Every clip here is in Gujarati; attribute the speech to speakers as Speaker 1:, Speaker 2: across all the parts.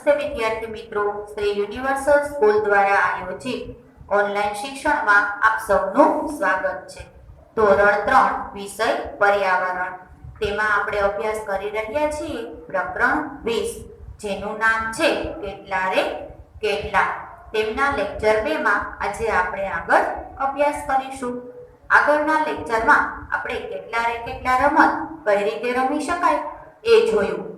Speaker 1: નમસ્તે વિદ્યાર્થી મિત્રો, શ્રી યુનિવર્સલ સ્કૂલ દ્વારા આયોજિત ઓનલાઈન શિક્ષણમાં આપ સૌનું સ્વાગત છે। ધોરણ 3 વિષય પર્યાવરણ, તેમાં આપણે અભ્યાસ કરી રહ્યા છીએ પ્રકરણ 20, જેનું નામ છે કેટલા રે કેટલા। તેમના લેક્ચર 2 માં આજે આપણે આગળ અભ્યાસ કરીશું। આગળના લેક્ચરમાં આપણે કેટલા રે કેટલા રમત કઈ રીતે રમી શકાય એ જોયું।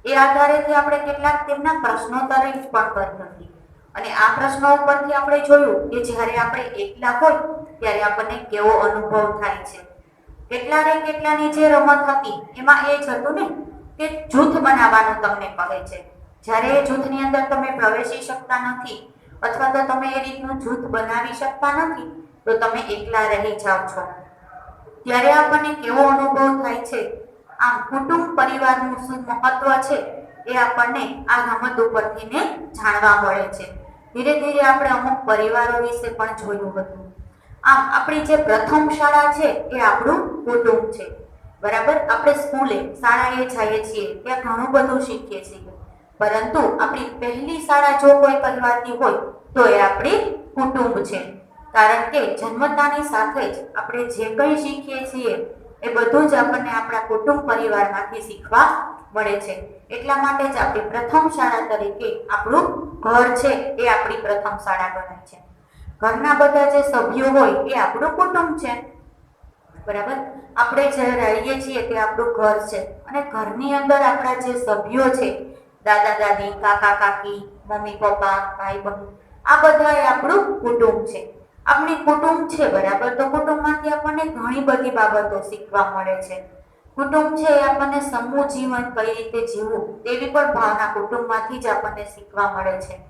Speaker 1: એ આધારેથી આપણે કેટલાક તેમના પ્રશ્નોત્તરી પણ કરી હતી અને આ પ્રશ્નો ઉપરથી આપણે જોયું કે જ્યારે આપણે એકલા હોય ત્યારે આપણને કેવો અનુભવ થાય છે। કેટલા રે કેટલાની જે રમત હતી એમાં એ જ હતું ને કે જૂથ બનાવવાનું તમને કહે છે। જ્યારે એ જૂથની અંદર તમે પ્રવેશી શકતા નથી અથવા તો તમે એ રીતનું જૂથ બનાવી શકતા નથી તો તમે એકલા રહી જાવ છો, ત્યારે આપણને કેવો અનુભવ થાય છે। આમ કુટુંબ પરિવારનું શું મહત્વ છે એ આપણને આ રમત ઉપરથી ને જાણવા મળે છે। ધીરે ધીરે આપણે અમુક પરિવારો વિશે પણ જોયું હતું। આમ આપણી જે પ્રથમ શાળા છે એ આપણું કુટુંબ છે, બરાબર। આપણે સ્કૂલે શાળાએ જઈએ છીએ ત્યાં ઘણું બધું શીખીએ છીએ, પરંતુ આપણી પહેલી શાળા જો કોઈ કહેવાતી હોય તો એ આપણી કુટુંબ છે। કારણ કે જન્મતાની સાથે જ આપણે જે કંઈ શીખીએ છીએ એ બધું જ આપણને આપણા કુટુંબ પરિવારમાંથી શીખવા મળે છે। એટલા માટે જ આપણી પ્રથમ શાળા તરીકે આપણું ઘર છે એ આપણી પ્રથમ શાળા ગણાય છે। ઘરના બધા જે સભ્યો હોય એ આપણું કુટુંબ છે, બરાબર। આપણે જે રહીએ છીએ તે આપણું ઘર છે અને ઘરની અંદર આપણા જે સભ્યો છે, દાદા દાદી, કાકા કાકી, મમ્મી પપ્પા, ભાઈ બહેન, આ બધા એ આપણું કુટુંબ છે। આપણી કુટુંબ છે, બરાબર। તો કુટુંબમાંથી આપણને ઘણી બધી બાબતો શીખવા મળે છે। કુટુંબ છે એ આપણને સમૂહ જીવન કઈ રીતે જીવવું તેવી પણ ભાવના કુટુંબમાંથી જ આપણને શીખવા મળે છે।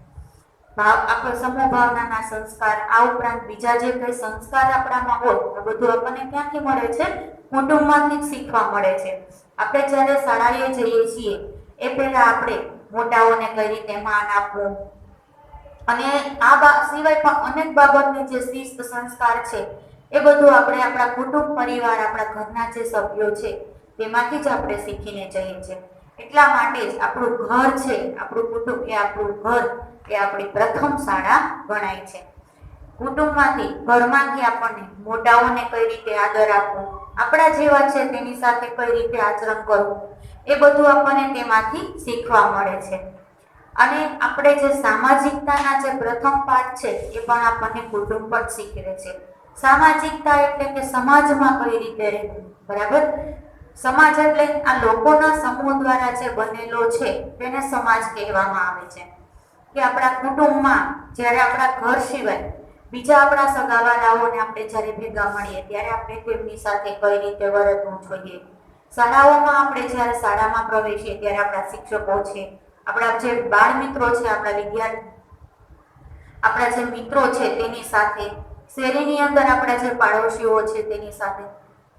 Speaker 1: આપણે સમૂહ ભાવનાના સંસ્કાર, આ ઉપરાંત બીજા જે કઈ સંસ્કાર આપણામાં હોય આ બધું આપણને ક્યાંથી મળે છે? કુટુંબમાંથી જ શીખવા મળે છે। આપણે જ્યારે શાળાએ જઈએ છીએ એ પહેલા આપણે મોટાઓને કઈ રીતે માન આપવું અને આ સિવાય પણ અનેક બાબતની જે શિસ્ત સંસ્કાર છે એ બધું આપણે આપણા કુટુંબ પરિવાર, આપણા ઘરના જે સભ્યો છે તેમાંથી જ આપણે શીખીને જઈએ છીએ। એટલા માટે જ આપણું ઘર છે, આપણું કુટુંબ એ આપણું ઘર એ આપણી પ્રથમ શાળા ગણાય છે। કુટુંબમાંથી, ઘરમાંથી આપણને મોટાઓને કઈ રીતે આદર આપવો, આપણા જેવા છે તેની સાથે કઈ રીતે આચરણ કરવું, એ બધું આપણને તેમાંથી શીખવા મળે છે। અને આપણે જે સામાજિકતાના જે પ્રથમ પાઠ છે એ પણ આપણને કુટુંબ જ શીખવે છે। સામાજિકતા એટલે કે સમાજમાં કઈ રીતે રહેવું, બરાબર। સમાજ એટલે આ લોકોના સમૂહ દ્વારા જે બનેલો છે તેને સમાજ કહેવામાં આવે છે। કે આપણા કુટુંબમાં જ્યારે આપણા ઘર સિવાય બીજા આપણા સગાવાલાઓને આપણે જ્યારે ભેગા મળીએ ત્યારે આપણે તેમની સાથે કઈ રીતે વર્તવું જોઈએ। શાળાઓમાં આપણે જ્યારે શાળામાં પ્રવેશીએ ત્યારે આપણા શિક્ષકો છે, આપણા જે બાળ મિત્રો છે, આપણા જે મિત્રો છે તેની સાથે, શેરીની અંદર આપણા જે પાડોશીઓ છે તેની સાથે,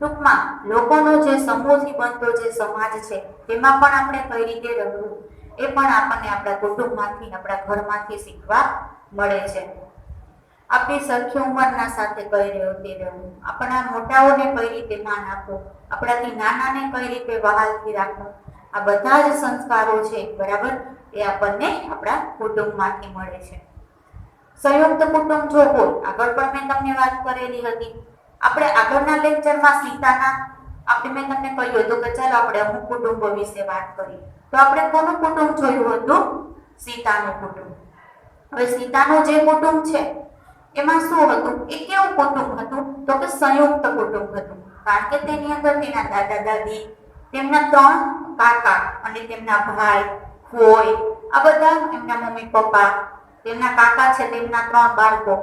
Speaker 1: ટૂંકમાં લોકોનો જે સમૂહથી બનતો જે સમાજ છે તેમાં પણ આપણે કઈ રીતે રહેવું એ પણ આપણને આપણા કુટુંબમાંથી, આપણા ઘરમાંથી શીખવા મળે છે। આપણી સરખી ઉંમરના સાથે કઈ રીતે રહેવું, આપણા મોટાઓને કઈ રીતે માન આપવું, આપણાથી નાનાને કઈ રીતે વહાલથી રાખવું, આ બધા જ સંસ્કારો છે, બરાબર, એ આપણને આપણા કુટુંબમાંથી મળે છે। સંયુક્ત કુટુંબ જો હોય, આગળ પણ મેં તમને વાત કરેલી હતી। આપણે આગળના લેક્ચરમાં સીતાના મેં તમને કહ્યું હતું કે ચાલો આપણે અમુક કુટુંબો વિશે વાત કરીએ। તો આપણે કોનું કુટુંબ જોયું હતું? સીતાનું કુટુંબ। હવે સીતાનું જે કુટુંબ છે એમાં શું હતું? એ કેવું કુટુંબ હતું? તો કે સંયુક્ત કુટુંબ હતું। કારણ કે તેની અંદર તેના દાદા દાદી, તેમના 3 કાકા અને તેમના ભાઈ, ફોઈ, આ બધા, એમના મમ્મી પપ્પા, તેમના કાકા છે તેમના 3 બાળકો,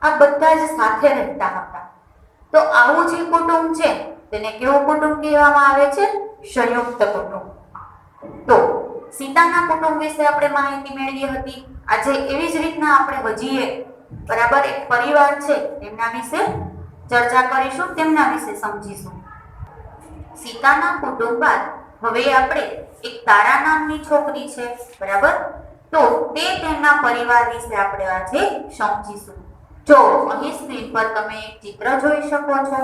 Speaker 1: આ બધા જ સાથે રહેતા હતા। તો આવું જે કુટુંબ છે તેને કેવું કુટુંબ કહેવામાં આવે છે? સંયુક્ત કુટુંબ। તો સીતાના કુટુંબ વિશે આપણે માહિતી મેળવી હતી। આજે એવી જ રીતના આપણે હજી બરાબર એક પરિવાર છે તેમના વિશે ચર્ચા કરીશું, તેમના વિશે સમજીશું। સીતાના કુટુંબ બાદ હવે આપણે એક તારા નામની છોકરી છે, બરાબર। તો તેમના પરિવાર વિશે આપણે આજે સમજીશું। જો અહીં સ્ક્રીન પર તમે એક ચિત્ર જોઈ શકો છો।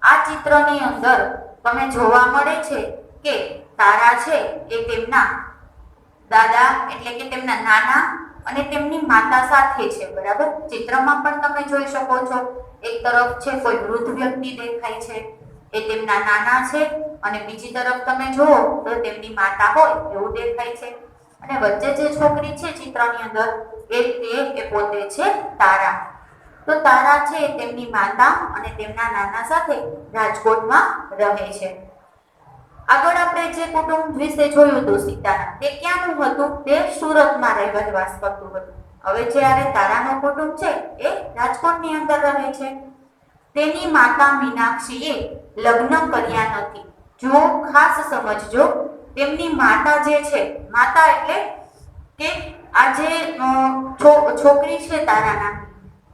Speaker 1: આ ચિત્રની અંદર તમે જોવા મળે છે કે તારા છે એ તેમના દાદા એટલે કે તેમના નાના અને તેમની માતા સાથે છે, બરાબર. ચિત્રમાં પણ તમે જોઈ શકો છો, એક તરફ છે કોઈ વૃદ્ધ વ્યક્તિ દેખાય છે, એ તેમના નાના છે, અને બીજી તરફ તમે જુઓ તો તેમની માતા હોય એવું દેખાય છે. અને વચ્ચે જે છોકરી છે ચિત્રની અંદર એ પોતે છે તારા. તો તારા છે તેમની માતા અને તેમના નાના સાથે રાજકોટમાં રહે છે. આગળ આપણે જે કુટુંબ વિશે જોયું હતું સીતાના, તે ક્યાંનું હતું? તે સુરતમાં રહેવાસ કરતું હતું. હવે જ્યારે તારાનું કુટુંબ છે એ રાજકોટની અંદર રહે છે. તેની માતા મીનાક્ષીએ લગ્ન કર્યા નથી. જો ખાસ સમજજો, તેમની માતા જે છે, માતા એટલે કે આ જે છોકરી છે તારાના,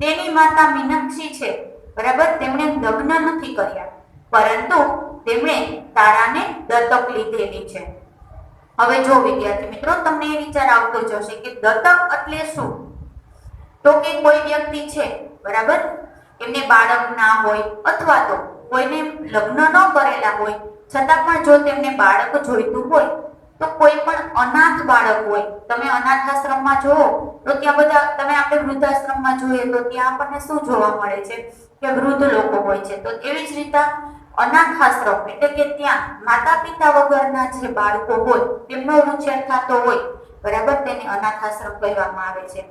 Speaker 1: તેની માતા મીનાક્ષી છે, બરાબર. તેમણે લગ્ન નથી કર્યા, પરંતુ તેમણે તારાને દત્તક લીધેલી છે. હવે જો વિદ્યાર્થી મિત્રો, તમને એ વિચાર આવતો જ હશે કે દત્તક એટલે શું? તો કે કોઈ વ્યક્તિ છે, બરાબર, એમને બાળક ના હોય અથવા તો કોઈને લગ્ન ન કરેલા હોય, છતાં પણ જો તેમને બાળક જોઈતું હોય, તો કોઈ પણ અનાથ બાળક હોય, તમે અનાથ આશ્રમમાં જોવો તો ત્યાં બધા, તમે આપણે વૃદ્ધાશ્રમમાં જોઈએ તો ત્યાં આપણને શું જોવા મળે છે કે વૃદ્ધ લોકો હોય છે. તો એવી જ રીતે અનાથ આશ્રમ એટલે કે ત્યાં માતા પિતા વગરના જે બાળકો હોય તેમનો ઉછેર થતો હોય, બરાબર, તેને અનાથ આશ્રમ કહેવામાં આવે છે.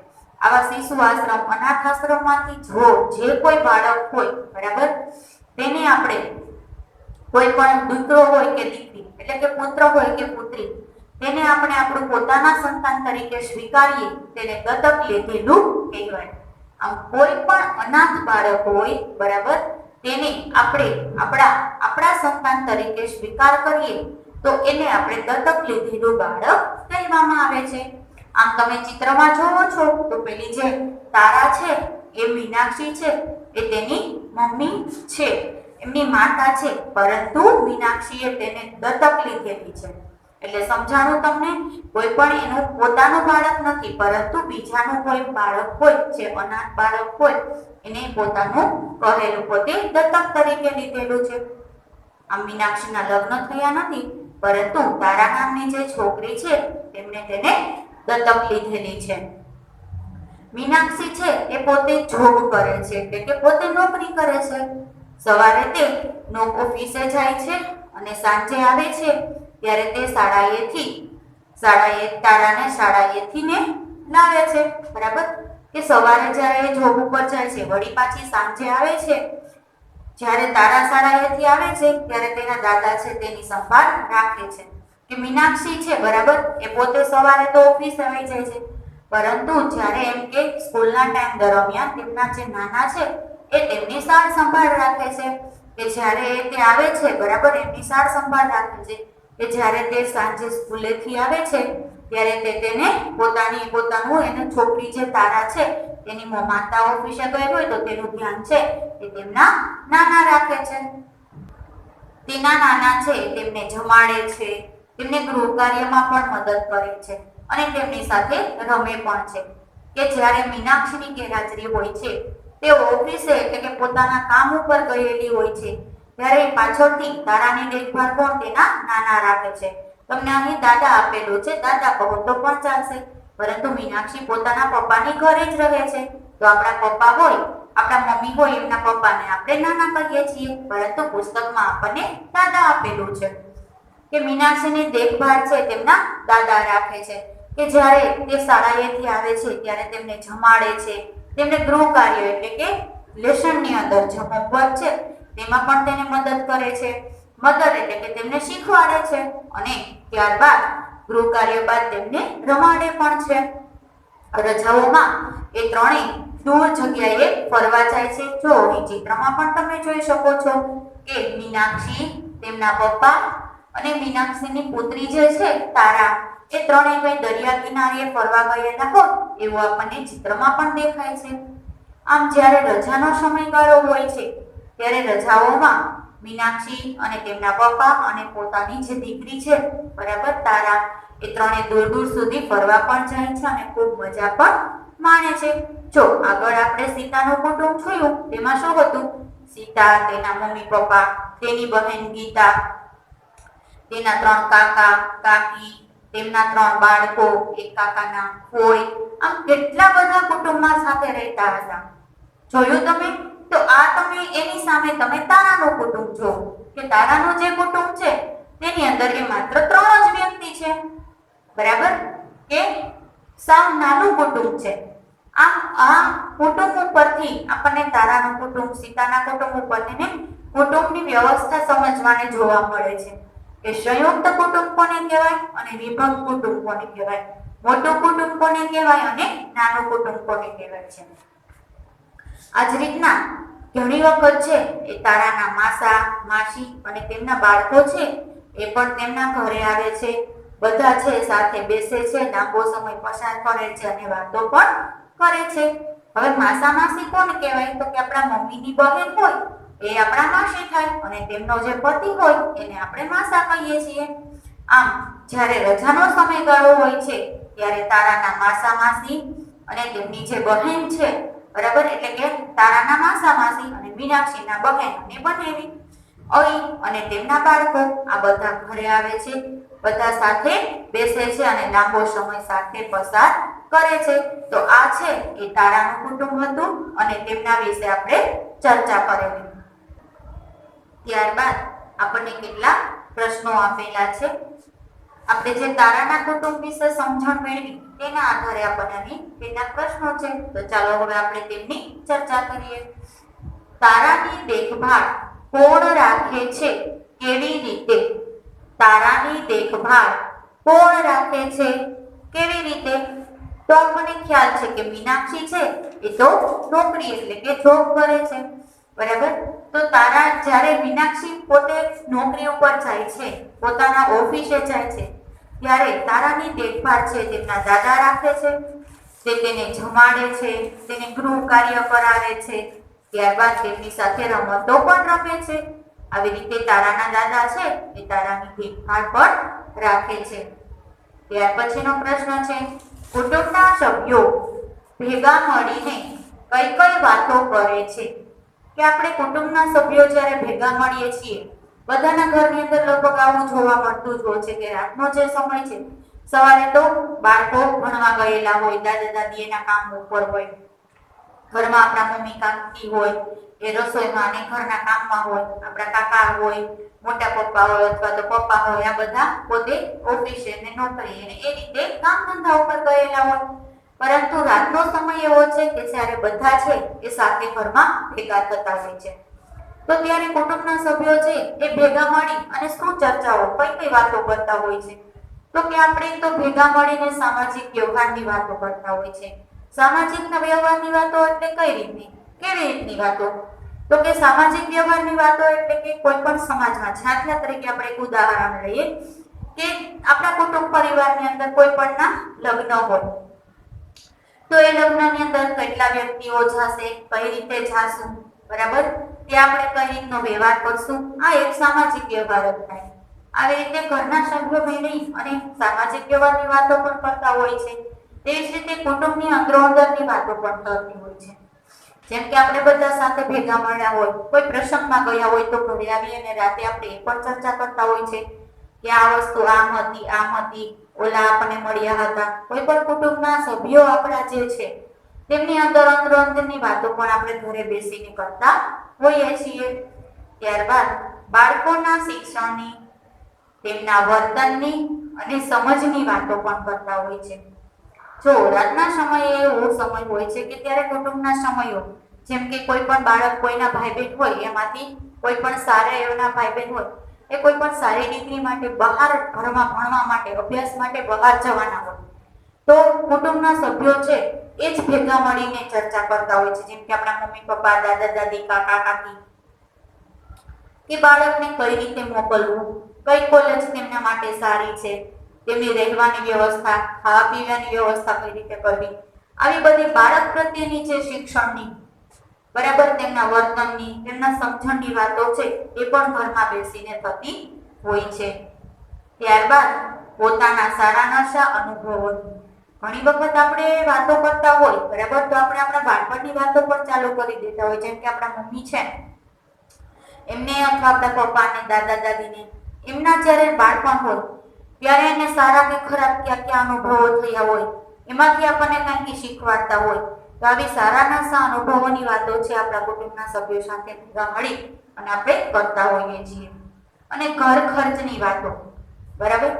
Speaker 1: આવા શિશુ આશ્રમ, અનાથ આશ્રમમાંથી જે કોઈ બાળક હોય, બરાબર, તેને આપણે કોઈ પણ દીકરો હોય કે દીકરી એટલે કે પુત્ર હોય કે પુત્રી, તેને આપણે આપણું પોતાના સંતાન તરીકે સ્વીકારીએ, તેને દત્તક લીધેલું કહેવાય. આમ કોઈ પણ અનાથ બાળક હોય, બરાબર, તેને આપણે આપણા સંતાન તરીકે સ્વીકાર કરીએ તો એને આપણે દત્તક લીધેલું બાળક કહેવામાં આવે છે. આમ તમે ચિત્રમાં જોવો છો તો પેલી જે તારા છે એ મીનાક્ષી છે, એ તેની મમ્મી છે, એમની માતા છે, પરંતુ મીનાક્ષીએ તેને દત્તક લીધેલી છે. એટલે સમજાણું તમને? કોઈ પણ એનું પોતાનું બાળક નથી, પરંતુ બીજાનું કોઈ બાળક હોય, જે અનાથ બાળક હોય, એને પોતાનું કહેલું, પોતે દત્તક તરીકે લીધેલું છે. આમ મીનાક્ષીના લગ્ન થયા નથી, પરંતુ તારા નામની જે છોકરી છે તેમને તેને દત્તક લીધેલી છે. મીનાક્ષી છે એ પોતે જોબ કરે છે, એટલે કે પોતે નોકરી કરે છે. સવારે તે ઓફિસે જાય છે અને સાંજે આવે છે ત્યારે તે શાળાએથી ને લાવે છે, બરાબર. કે સવારે જ્યારે જોબ ઉપર જાય છે, વળી પાછી સાંજે આવે છે, જ્યારે તારા શાળાએથી આવે છે ત્યારે તેના દાદા છે તેની સંભાળ રાખે છે. કે મીનાક્ષી છે, બરાબર, એ પોતે સવારે તો ઓફિસ આવી જાય છે, પરંતુ જ્યારે એમ કે સ્કૂલના ટાઈમ દરમિયાન તેમના જે નાના છે એ તેમની સાર સંભાળ રાખે છે. કે જ્યારે તે આવે છે, બરાબર, એમની સાર સંભાળ રાખે છે. કે જ્યારે તે સાંજે સ્કૂલેથી આવે છે ત્યારે તે તેને પોતાનું એને છોકરી જે તારા છે તેની માતા ઓફિસે ગઈ હોય તો તેનું ધ્યાન છે એ તેમના નાના રાખે છે. તેના નાના છે તેમને જમાડે છે, તેમને ગૃહ કાર્યમાં પણ મદદ કરે છે અને તેમની સાથે રમે પણ છે. કે જ્યારે મીનાક્ષીની ગેરહાજરી હોય છે, તે ઓફિસે એટલે કે પોતાના કામ ઉપર ગયેલી હોય છે, ત્યારે પાછળથી તારાની દેખભાળ પણ તેના નાના રાખે છે. તમને અહીં દાદા આપેલું છે, દાદા કહો તો પણ ચાલશે, પરંતુ મીનાક્ષી પોતાના પપ્પાની ઘરે જ રહે છે. તો આપણા પપ્પા હોય, આપણા મમ્મી હોય, એમના પપ્પાને આપણે નાના કહીએ છીએ, પરંતુ પુસ્તકમાં આપણને દાદા આપેલું છે. કે મીનાક્ષીની દેખભાળ છે તેમના દાદા રાખે છે. કે જ્યારે તે શાળાએથી આવે છે ત્યારે તેમને જમાડે છે, તેમને ગૃહ કાર્ય એટલે કે લેસનની અંદર જે હોમવર્ક છે તેમાં પણ તેને મદદ કરે છે. મદદ એટલે કે તેમને શીખવાડે છે અને ત્યારબાદ ગૃહ કાર્ય બાદ તેમને રમાડે પણ છે. રજાઓમાં એ ત્રણેય દૂર જગ્યાએ ફરવા જાય છે. જો અહીં ચિત્રમાં પણ તમે જોઈ શકો છો કે મીનાક્ષી, તેમના પપ્પા અને મીનાક્ષીની પુત્રી જે છે તારા, એ ત્રણેય કઈ દરિયા કિનારે ફરવા ગયેલા હોય એવું આપણને ચિત્રમાં પણ દેખાય છે. આમ જ્યારે રજાનો સમયગાળો હોય છે ત્યારે રજાઓમાં મીનાક્ષી અને તેમના પપ્પા અને પોતાની જે દીકરી છે, બરાબર, તારા, એ ત્રણે દૂર દૂર સુધી ફરવા પણ જાય છે અને ખૂબ મજા પણ માણે છે. જો આગળ આપણે સીતાનું કુટુંબ જોયું, તેમાં શું હતું? સીતા, તેના મમ્મી પપ્પા, તેની બહેન ગીતા, તેના 3 કાકા કાકી તેમના 3 બાળકો, એક કાકાના ફોઈ, આમ કેટલા બધા કુટુંબમાં સાથે રહેતા હતા. જોયું તમે? તો આ તમે એની સામે તમે તારાનું કુટુંબ જો કે તારાનું જે કુટુંબ છે તેની અંદર એ માત્ર 3 જ વ્યક્તિ છે. બરાબર? કે સાવ નાનું કુટુંબ છે. આમ આ કુટુંબ ઉપરથી આપણને તારાનું કુટુંબ, સીતાના કુટુંબ ઉપરથી કુટુંબની વ્યવસ્થા સમજવાને જોવા મળે છે કે સંયુક્ત કુટુંબ કોને કહેવાય અને વિભક્ત કુટુંબ કોને કહેવાય, મોટું કુટુંબ કોને કહેવાય અને નાનું કુટુંબ કોને કહેવાય છે. આ જ રીતના ઘણી વખત છે એ તારાના માસા, માસી અને તેમના બાળકો છે એ પણ તેમના ઘરે આવે છે. બધા છે સાથે બેસે છે, લાંબો સમય પસાર કરે છે અને વાતો પણ કરે છે. હવે માસા માસી કોણ કહેવાય? તો કે આપણા મમ્મીની બહેન હોય એ આપણા માસી થાય અને તેમનો જે પતિ હોય એને આપણે માસા કહીએ છીએ. આમ જ્યારે રજાનો સમયગાળો હોય છે ત્યારે તારાના માસા માસી અને તેમની જે બહેન છે, બરાબર, એટલે કે તારાના માસા માસી અને મીનાક્ષીના બહેન અને બનેવી અને તેમના બાળકો આ બધા ઘરે આવે છે. બધા સાથે બેસે છે અને લાંબો સમય સાથે પસાર કરે છે. તો આ છે એ તારાનું કુટુંબ હતું અને તેમના વિશે આપણે ચર્ચા કરેલી. ત્યારબાદ આપણને કેટલા પ્રશ્નો આપેલા છે. આપણે જે તારાના કુટુંબ વિશે સમજણ મેળવી તેના આધારે આપણને કેટલાક પ્રશ્નો છે. તો ચાલો હવે આપણે તેમની ચર્ચા કરીએ. તારાની દેખભાળ કોણ રાખે છે? કેવી રીતે? તારાની દેખભાળ કોણ રાખે છે? કેવી રીતે? તો આપણને ખ્યાલ છે કે મીનાક્ષી છે એ તો નોકરી એટલે કે જોબ કરે છે. બરાબર? તો તારા જ્યારે મીનાક્ષી પોતે નોકરી ઉપર જાય છે, પોતાના ઓફિસે જાય છે, ત્યારે તારાની દેખભાળ છે તેમના દાદા રાખે છે. તે તેને જમાડે છે, તેને ગૃહ કાર્ય કરાવે છે, ત્યારબાદ તેમની સાથે રમતો પણ રમે છે. આવી રીતે તારાના દાદા છે એ તારાની દેખભાળ પણ રાખે છે. ત્યાર પછીનો પ્રશ્ન છે, કુટુંબના સભ્યો ભેગા મળીને કઈ કઈ વાતો કરે છે? કે આપણે કુટુંબના સભ્યો જ્યારે ભેગા મળીએ છીએ, બધાના ઘરની અંદર લગભગ આવું જોવા મળતું જ હોય છે કે રાતનો જે સમય છે, સવારે તો બાળકો ભણવા ગયેલા હોય, દાદા દાદી એના કામ ઉપર હોય, ઘરમાં આપણા મમ્મી કાકી હોય એ રસોઈમાં અને ઘરના કામમાં હોય, આપણા કાકા હોય, મોટા પપ્પા હોય અથવા તો પપ્પા હોય, આ બધા પોતે ઓફિસે ને નોકરી અને એ રીતે કામ ધંધા ઉપર ગયેલા હોય. પરંતુ રાતનો સમય એવો છે કે જ્યારે બધા છે એ સાથે ઘરમાં ભેગા થતા હોય છે. તો ત્યારે કુટુંબના સભ્યો છે એ ભેગા મળી અને શું ચર્ચાઓ, કઈ કઈ વાતો કરતા હોય છે? તો કે આપણે તો ભેગા મળીને સામાજિક વ્યવહારની વાતો કરતા હોય છે. સામાજિક વ્યવહારની વાતો એટલે કઈ રીતની, કેવી રીતની વાતો? તો કે સામાજિક વ્યવહારની વાતો એટલે કે કોઈ પણ સમાજમાં, દાખલા તરીકે આપણે એક ઉદાહરણ લઈએ કે આપણા કુટુંબ પરિવારની અંદર કોઈ પણના લગ્ન હોય, તો એ લગ્નની અંદર કેટલા વ્યક્તિઓ જશે, કઈ રીતે જાશું, બરાબર, તે આપણે કઈ રીતનો વ્યવહાર કરશું, આ એક સામાજિક વ્યવહાર જ થાય. આવી રીતે ઘરના સભ્યો મળી અને સામાજિક વ્યવહારની વાતો પણ કરતા હોય છે. તેવી જ રીતે કુટુંબની અંદરોઅંદરની વાતો પણ થતી હોય છે. જેમ કે આપણે બધા સાથે ભેગા મળ્યા હોય, કોઈ પ્રસંગમાં ગયા હોય તો ઘરે આવી અને રાતે આપણે એ પણ ચર્ચા કરતા હોય છે કે આ વસ્તુ આમ હતી, ઓલા આપણને મળ્યા હતા. કોઈ પણ કુટુંબના સભ્યો આપણા જે છે તેમની અંદરની વાતો પણ આપણે ઘરે બેસીને કરતા હોઈએ છીએ. ત્યારબાદ બાળકોના શિક્ષણની, તેમના વર્તનની અને સમજની વાતો પણ કરતા હોય છે. જો રાતના સમયે એવો સમય હોય છે કે ત્યારે કુટુંબના સમયો, જેમ કે કોઈ પણ બાળક કોઈના ભાઈ બહેન હોય એમાંથી કોઈ પણ સારા એવના ભાઈ બહેન હોય એ કોઈ પણ સારી ડિગ્રી માટે બહાર ભણવા માટે, અભ્યાસ માટે બહાર જવાના હોય, તો કુટુંબના સભ્યો છે એ જ ભેગા મળીને ચર્ચા કરતા હોય છે. જેમ કે આપણા મમ્મી પપ્પા, દાદા દાદી, કાકા કાકી, કે બાળકને કઈ રીતે મોકલવું, કઈ કોલેજ તેમના માટે સારી છે, તેમની રહેવાની વ્યવસ્થા, ખાવા પીવાની વ્યવસ્થા કઈ રીતે કરવી, આવી બધી બાળક પ્રત્યેની જે શિક્ષણની, બરાબર, તેમના વર્તનની, તેમના સમજણની વાતો છે એ પણ ઘરમાં બેસીને થતી હોય છે. ત્યારબાદ પોતાના સારા નશા અનુભવોની, ઘણી વખત આપણે વાતો કરતા હોય, બરાબર, તો આપણે આપણા બાળપણની વાતો પણ ચાલુ કરી દેતા હોય. જેમ કે આપણા મમ્મી છે એમને અથવા આપણા પપ્પા અને દાદા દાદીને એમના જ્યારે બાળપણ હોય ત્યારે એને સારા કે ખરાબ ક્યાં ક્યાં અનુભવો થયા હોય એમાંથી આપણને કંઈક શીખવાડતા હોય. તો આવી સારા અનુભવોની વાતો છે આપણા કુટુંબના સભ્યો સાથે ભેગા મળી અને આપણે કરતા હોઈએ છીએ. અને ઘર ખર્ચની વાતો, બરાબર,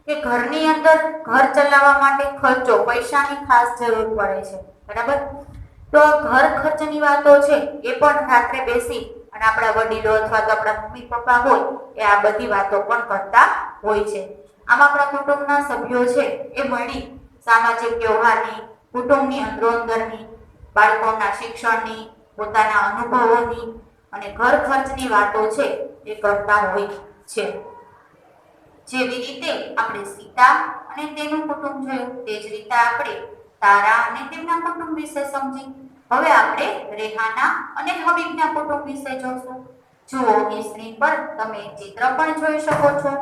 Speaker 1: કે ઘરની અંદર ઘર ચલાવવા માટે ખર્ચો, પૈસાની ખાસ જરૂર પડે છે, બરાબર. તો ઘર ખર્ચની વાતો છે એ પણ રાત્રે બેસી અને આપણા વડીલો અથવા તો આપણા મમ્મી પપ્પા હોય એ આ બધી વાતો પણ કરતા હોય છે. આમ આપણા કુટુંબના સભ્યો છે એ મળી સામાજિક વ્યવહારની, કુટુંબની અંદરોઅંદરની, બાળકોના શિક્ષણની, પોતાના અનુભવોની અને ઘર ખર્ચની વાતો છે એ કરતા હોય છે. જેવી રીતે આપણે સીતા અને તેનું કુટુંબ જોયું તે જ રીતે આપણે તારા અને તેમના કુટુંબ વિશે સમજી. હવે આપણે રેહાના અને હબીબના કુટુંબ વિશે જોશું. જુઓ, અહીં સ્ક્રીન પર તમે ચિત્ર પણ જોઈ શકો છો.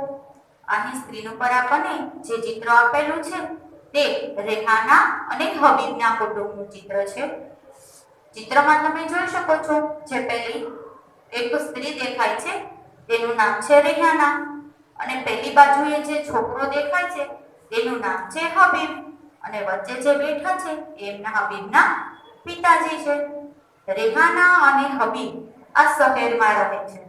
Speaker 1: અહીં સ્ક્રીન ઉપર આપણને જે ચિત્ર આપેલું છે તે રેહાના અને હબીબના કુટુંબનું ચિત્ર છે. ચિત્રમાં તમે જોઈ શકો છો જે પહેલી એક સ્ત્રી દેખાય છે તેનું નામ છે રેહાના અને પહેલી બાજુએ જે છોકરો દેખાય છે તેનું નામ છે હબીબ અને વચ્ચે જે બેઠા છે એમના હબીબના પિતાજી છે. રેહાના અને હબીબ આ શહેરમાં રહે છે.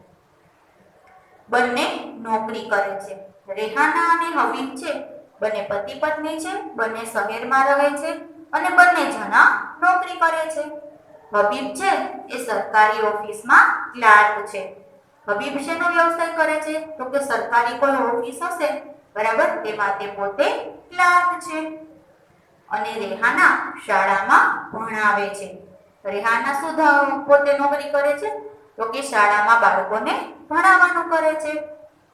Speaker 1: બંને નોકરી કરે છે. રેહાના અને હબીબ છે બંને પતિ પત્ની છે, બંને શહેરમાં રહે છે અને બંને જણા નોકરી કરે છે. હબીબ છે એ સરકારી ઓફિસમાં ક્લાર્ક છે. હબીબ શેનો વ્યવસાય કરે છે? તો કે સરકારી કોઈ ઓફિસ હશે, બરાબર, તેમાં તે પોતે ક્લાર્ક છે. અને રેહાના શાળામાં ભણાવે છે. રેહાના શું પોતે નોકરી કરે છે? તો કે શાળામાં બાળકોને ભણાવવાનું કરે છે.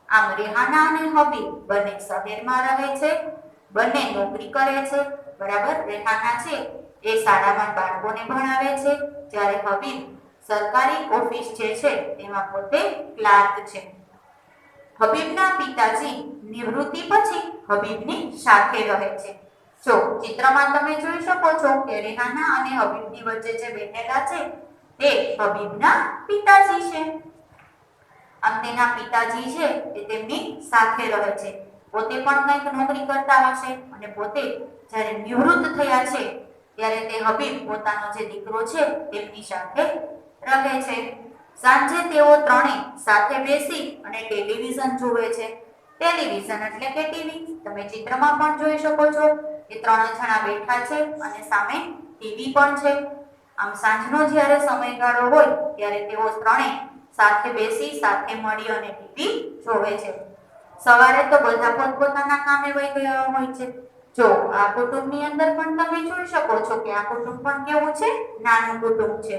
Speaker 1: આમ રેહાના અને હબીબ બંને શહેરમાં રહે છે, બંને નોકરી કરે છે, બરાબર. રેહાના છે એ શાળામાં બાળકોને ભણાવે છે, જ્યારે હબીબ સરકારી ઓફિસ જે છે તેમાં પોતે ક્લાર્ક છે. હબીબના પિતાજી નિવૃત્તિ પછી હબીબની સાથે રહે છે. જો ચિત્રમાં તમે જોઈ શકો છો કે રેહાના અને હબીબની વચ્ચે જે બેઠેલા છે તે હબીબના પિતાજી છે. આમ તેના પિતાજી છે એ તેમની સાથે રહે છે. પોતે પણ કંઈક નોકરી કરતા હશે અને પોતે જ્યારે નિવૃત્ત થયા છે ત્યારે તે હબીબ પોતાનો જે દીકરો છે તેમની સાથે રહે છે. સાંજે તેઓ ત્રણેય સાથે બેસી અને ટેલિવિઝન જુએ છે. ટેલિવિઝન એટલે કે ટીવી. તમે ચિત્રમાં પણ જોઈ શકો છો કે ત્રણ જણા બેઠા છે અને સામે ટીવી પણ છે. આમ સાંજનો જ્યારે સમયગાળો હોય ત્યારે તેઓ ત્રણેય સાથે બેસી, સાથે મળી અને ટીવી જોવે છે. સવારે તો બધા પોતપોતાના કામે વહી ગયા હોય છે. જો આ કુટુંબની અંદર પણ તમે જોઈ શકો છો કે આ કુટુંબ પણ કેવું છે? નાનું કુટુંબ છે.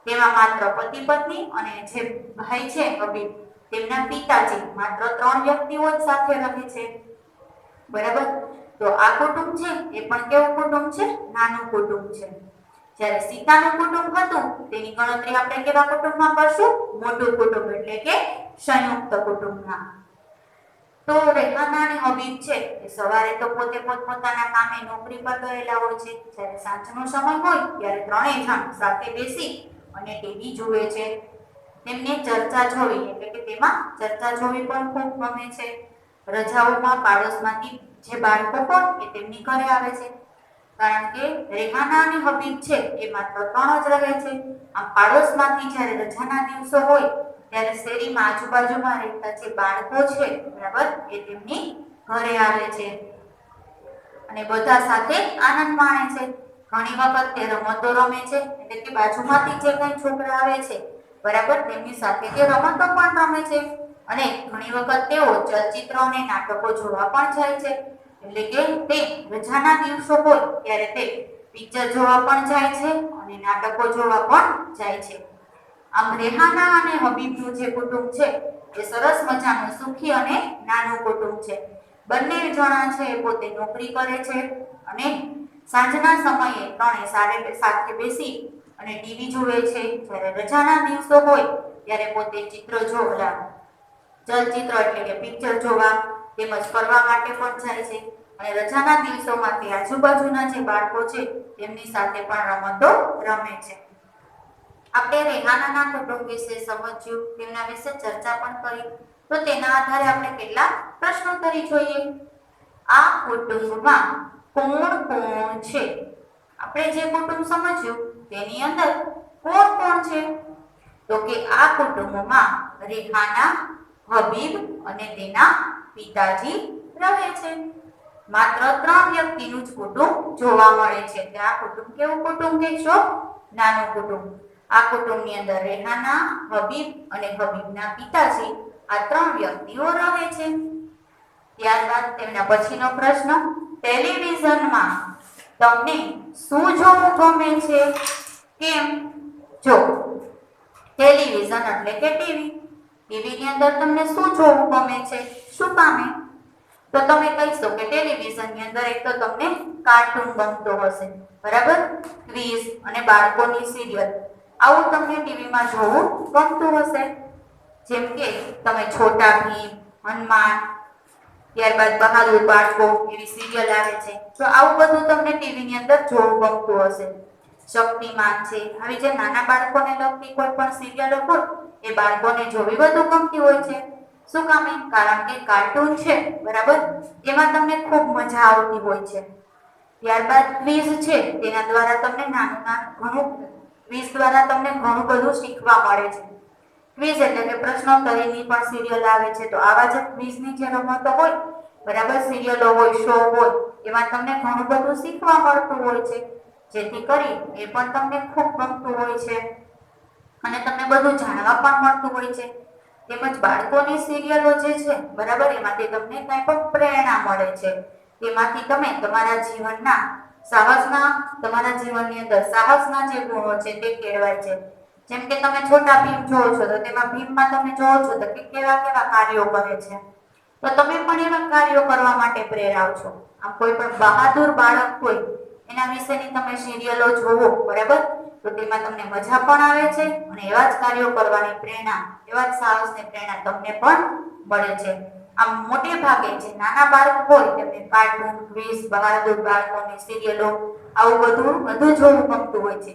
Speaker 1: તેમાં માત્ર પતિ પત્ની અને જે ભાઈ છે હબીબ, તેમના પિતાજી, માત્ર 3 વ્યક્તિઓ જ સાથે રહે છે, બરાબર. તો આ કુટુંબ છે એ પણ કેવું કુટુંબ છે? નાનું કુટુંબ છે. જ્યારે સીતાનું કુટુંબ હતું તેની ગણતરી આપણે કેવા કુટુંબમાં કરશું? મોટું કુટુંબ એટલે કે સંયુક્ત કુટુંબમાં. તો રેહાના અને હબીબ છે એ સવારે તો પોતે પોતપોતાના કામે નોકરી પર ગયેલા હોય છે. જ્યારે સાંજનો સમય હોય ત્યારે ત્રણેય જણ સાથે બેસી અને ટીવી જુએ છે. તેમને ચર્ચા જોવી એટલે કે તેમાં ચર્ચા જોવી પણ ખૂબ ગમે છે. રજાઓમાં પાડોશમાંથી જે બાળકો હોય એ તેમની ઘરે આવે છે. કારણ કે રેહાના અને હબીબ છે એ માત્ર 3 જ રહે છે. આમ પાડોશમાંથી જ્યારે રજાના દિવસો હોય ત્યારે શેરીમાં આજુબાજુમાં રહેતા જે બાળકો છે, બરાબર, એ તેમની ઘરે આવે છે અને બધા સાથે આનંદ માણે છે. ઘણી વખત તે રમતો રમે છે એટલે કે બાજુમાંથી જે કઈ છોકરા આવે છે, બરાબર, તેમની સાથે તે રમતો પણ રમે છે. અને ઘણી વખત તેઓ ચલચિત્રો અને નાટકો જોવા પણ જાય છે. એટલે કે તે રજાના દિવસો હોય ત્યારે તે પિક્ચર જોવા પણ જાય છે અને નાટકો જોવા પણ જાય છે. આમ રેહાના અને હબીબનું જે કુટુંબ છે એ સરસ મજાનું સુખી અને નાનું કુટુંબ છે. બંને જણા છે પોતે નોકરી કરે છે અને સાંજના સમયે ત્રણે સાથે બેસી અને ટીવી જુએ છે. જ્યારે રજાના દિવસો હોય ત્યારે પોતે ચલચિત્ર એટલે કે પિક્ચર જોવા તેમજ ફરવા માટે પણ જાય છે. અને રજાના દિવસોમાં તે આજુબાજુના જે બાળકો છે તેમની સાથે પણ રમતો રમે છે. આપણે રેહાનાના કુટુંબ વિશે સમજ્યું, તેમના વિશે ચર્ચા પણ કરી. તો તેના આધારે આપણે કેટલાક પ્રશ્નોત્તરી જોઈએ. આ કુટુંબમાં કોણ કોણ છે? આપણે જે કુટુંબ સમજ્યું તેની અંદર કોણ કોણ છે? તો કે આ કુટુંબમાં રેહાના, હબીબ અને તેના પિતાજી રહે છે. માત્ર 3 વ્યક્તિનું જ કુટુંબ જોવા મળે છે. કે આ કુટુંબ કેવું કુટુંબ કહેશો? નાનું કુટુંબ. આ કુટુંબની અંદર રેહાના, હબીબ અને હબીબના પિતાજી આ 3 વ્યક્તિઓ રહે છે. ત્યારબાદ તેમના પછીનો પ્રશ્ન, ટેલિવિઝનમાં તમને શું જોવું ગમે છે? કેમ? જો ટેલિવિઝન એટલે કે ટીવી. ટીવીની અંદર તમને શું જોવું ગમે છે? શું કામે? તો તમે કહીશો કે ટેલિવિઝનની અંદર એક તો તમને કાર્ટૂન ગમતો હશે, બરાબર? ક્વિઝ અને બાળકોની સિરિયલ આવું તમને ટીવીમાં જોવું ગમતું હશે. જેમ કે તમે છોટા ભીમ, હનુમાન, ત્યારબાદ બહાદુર બાળકો એવી સિરિયલ આવે છે. તો આવું બધું તમને ટીવીની અંદર જોવું ગમતું હશે. શક્તિમાન છે, આવી જે નાના બાળકોને લગતી કોઈ પણ સિરિયલો હોય એ બાળકોને જોવી વધુ ગમતી હોય છે. શું કામે? કારણ કે કાર્ટૂન છે, બરાબર? એમાં તમને ખૂબ મજા આવતી હોય છે. ત્યારબાદ ક્વિઝ છે, તેના દ્વારા તમને ક્વિઝ દ્વારા તમને ઘણું બધું શીખવા મળે છે. ક્વિઝ એટલે કે પ્રશ્નોત્તરીની પણ સિરિયલ આવે છે. તો આવા જે ક્વિઝની જે રમતો હોય, બરાબર, સિરિયલો હોય, શો હોય, એમાં તમને ઘણું બધું શીખવા મળતું હોય છે. જેથી કરી એ પણ તમને ખૂબ ગમતું હોય છે અને તમને બધું જાણવા પણ મળતું હોય છે. તેમજ બાળકોની સિરિયલો જે છે, બરાબર, એમાંથી તમને કંઈ પણ પ્રેરણા મળે છે. તેમાંથી તમે તમારા જીવનની અંદર સાહસના જે ગુણો છે તે કેળવાય છે. જેમ કે તમે છોટા ભીમ જોવો છો તો તેમાં ભીમમાં તમે જોવો છો તો કે કેવા કેવા કાર્યો કરે છે. તો તમે પણ એવા કાર્યો કરવા માટે પ્રેરાવ છો. આમ કોઈ પણ બહાદુર બાળક હોય એના વિશેની તમે સિરિયલો જોવો, બરાબર, તો તેમાં તમને મજા પણ આવે છે અને એવા જ કાર્યો કરવાની પ્રેરણા, એવા જ સાહસની પ્રેરણા તમને પણ મળે છે. આમ મોટે ભાગે જે નાના બાળક હોય તેમને કાર્ટૂન, ક્વિઝ, બહાદુર બાળકોની સિરિયલો આવું બધું વધુ જોવું ગમતું હોય છે.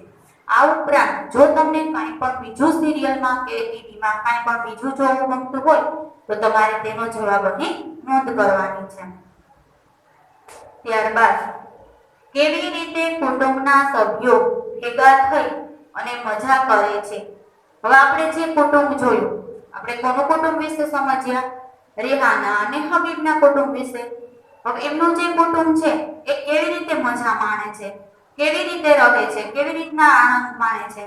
Speaker 1: આ ઉપરાંત જો તમને કાંઈ પણ બીજું સિરિયલમાં કે ટીવીમાં કાંઈ પણ બીજું જોવું ગમતું હોય તો તમારે તેનો જવાબ અહીં નોંધ કરવાની છે. ત્યારબાદ કેવી રીતે કુટુંબના સભ્યો ભેગા થઈ અને મજા કરે છે? હવે આપણે જે કુટુંબ જોયું, આપણે કોનું કુટુંબ વિશે સમજ્યા? રેહાના અને હબીબના કુટુંબ વિશે. હવે એમનું જે કુટુંબ છે એ કેવી રીતે મજા માણે છે, કેવી રીતે રહે છે, કેવી રીતના આનંદ માણે છે?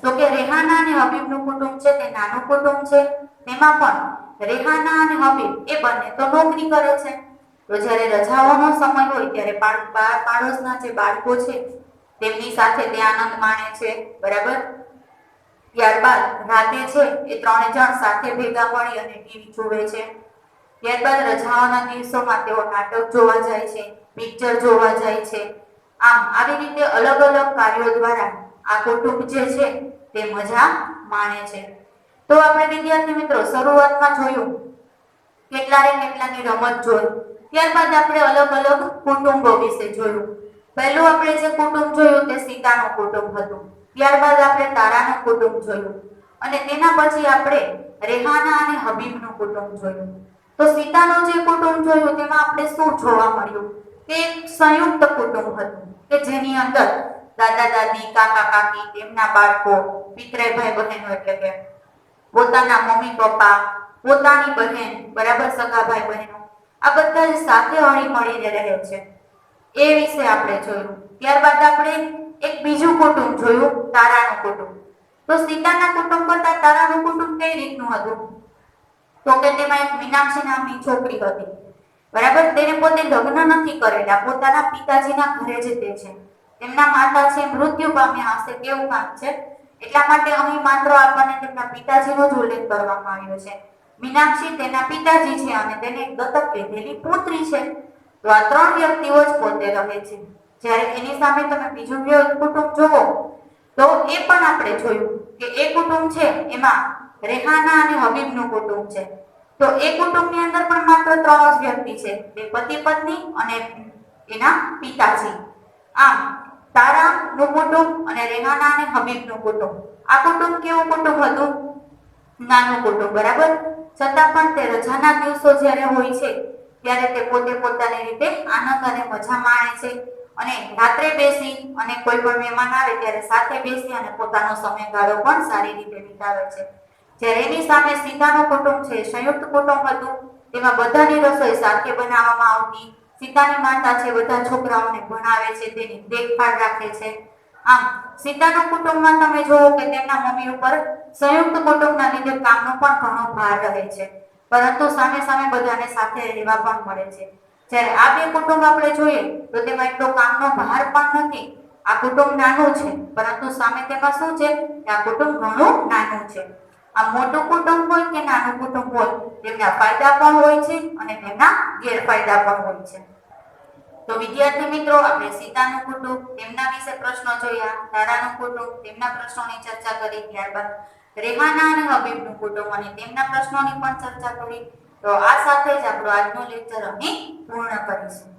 Speaker 1: તો કે રેહાના અને હબીબનું કુટુંબ છે તે નાનું કુટુંબ છે. તેમાં પણ રેહાના અને હબીબ એ બંને તો નોકરી કરે છે. તો જ્યારે રજાઓનો સમય હોય ત્યારે પાડોશના જે બાળકો છે તેમની સાથે તે આનંદ માણે છે, બરાબર? ત્યારબાદ રાતે છે એ 3 જણ સાથે ભેગા મળી અને ટીવી જોવે છે. ત્યારબાદ રજાઓના દિવસોમાં તેઓ નાટક જોવા જાય છે, પિક્ચર જોવા જાય છે. આમ આવી રીતે અલગ અલગ કાર્યો દ્વારા આ કુટુંબ જે છે તે મજા માણે છે. તો આપણે વિદ્યાર્થી મિત્રો શરૂઆતમાં જોયું કેટલાની રમત જોઈ. ત્યારબાદ આપણે અલગ અલગ કુટુંબો વિશે જોયું. પહેલું આપણે જે કુટુંબ જોયું તે સીતાનું કુટુંબ હતું. ત્યારબાદ આપણે તારાનું કુટુંબ જોયું અને તેના પછી આપણે રેહાના અને હબીબનું કુટુંબ જોયું. તો સીતાનું જે કુટુંબ જોયું તેમાં આપણે શું જોવા મળ્યું? કે સંયુક્ત કુટુંબ હતું કે જેની અંદર દાદા દાદી, કાકા કાકી, તેમના બાળકો, પિતરાઈ ભાઈ બહેનો એટલે કે પોતાના મમ્મી પપ્પા, પોતાની બહેન, બરાબર, સગા ભાઈ બહેનો, આ બધા જ સાથે હળી મળીને રહે છે. એ વિશે આપણે જોયું. ત્યારબાદ આપણે એક બીજું કુટુંબ જોયું, તારાનું કુટુંબ. તો સીતાના કુટુંબ કરતા તારાનું કુટુંબ કઈ રીતનું હતું? તો કે તેમાં એક મીનાક્ષી નામની છોકરી હતી, બરાબર? તેને પોતે લગ્ન નથી કરેલા, પોતાના પિતાજીના ઘરે જ તે છે. તેમના માતા છે મૃત્યુ પામ્યા હશે કેવું કામ છે, એટલા માટે અહીં માત્ર આપણને તેમના પિતાજીનો જ ઉલ્લેખ કરવામાં આવ્યો છે. મીનાક્ષી તેના પિતાજી છે અને તેને દત્તક લીધેલી પુત્રી છે. તો આ 3 વ્યક્તિઓ જ પોતે રહે છે. જ્યારે એની સામે તમે બીજું કુટુંબ જોવો તો એ પણ આપણે જોયું કે એ કુટુંબ છે એમાં રેહાના અને હબીબનું કુટુંબ છે. તો એ કુટુંબની અંદર પણ માત્ર 3 જ વ્યક્તિ છે, બે પતિ પત્ની અને એના પિતાજી. આમ તારાનું કુટુંબ અને રેહાના અને હબીબનું કુટુંબ, આ કુટુંબ કેવું કુટુંબ હતું? નાનું કુટુંબ, બરાબર? છતાં પણ તે રજાના દિવસો જ્યારે હોય છે ત્યારે તે પોતે પોતાની રીતે આનંદ અને મજા માણે છે અને રાત્રે બેસી અને કોઈ પણ મહેમાન આવે ત્યારે સાથે બેસી અને પોતાનો સમયગાળો પણ સારી રીતે વિતાવે છે. જ્યારે એની સામે સીતાનું કુટુંબ છે, સંયુક્ત કુટુંબ હતું, તેમાં બધાની રસોઈ સાથે બનાવવામાં આવતી. સીતાની માતા છે બધા છોકરાઓને ભણાવે છે, તેની દેખભાળ રાખે છે. આમ સીતાના કુટુંબમાં તમે જોવો કે તેમના મમ્મી ઉપર સંયુક્ત કુટુંબના લીધે કામનો પણ ઘણો ભાર રહે છે, પરંતુ સામે સામે બધાને સાથે રહેવા પણ મળે છે. જ્યારે આ બે કુટુંબ આપણે જોઈએ તો તેમાં એટલો કામનો ભાર પણ નથી. આ કુટુંબ નાનું છે, પરંતુ સામે તેમાં શું છે કે આ કુટુંબ ઘણું નાનું છે. આ મોટું કુટુંબ હોય કે નાનું કુટુંબ હોય, તેમના ફાયદા પણ હોય છે અને તેમના ગેરફાયદા પણ હોય છે. તો વિદ્યાર્થી મિત્રો, આપણે સીતાનું કુટુંબ તેમના વિશે પ્રશ્નો જોયા, તારાનું કુટુંબ તેમના પ્રશ્નોની ચર્ચા કરી, ત્યારબાદ રેહાના અને હબીબનું કુટુંબ અને તેમના પ્રશ્નોની પણ ચર્ચા કરી. તો આ સાથે જ આપણો આજનો લેક્ચર અહીં પૂર્ણ કરીશું.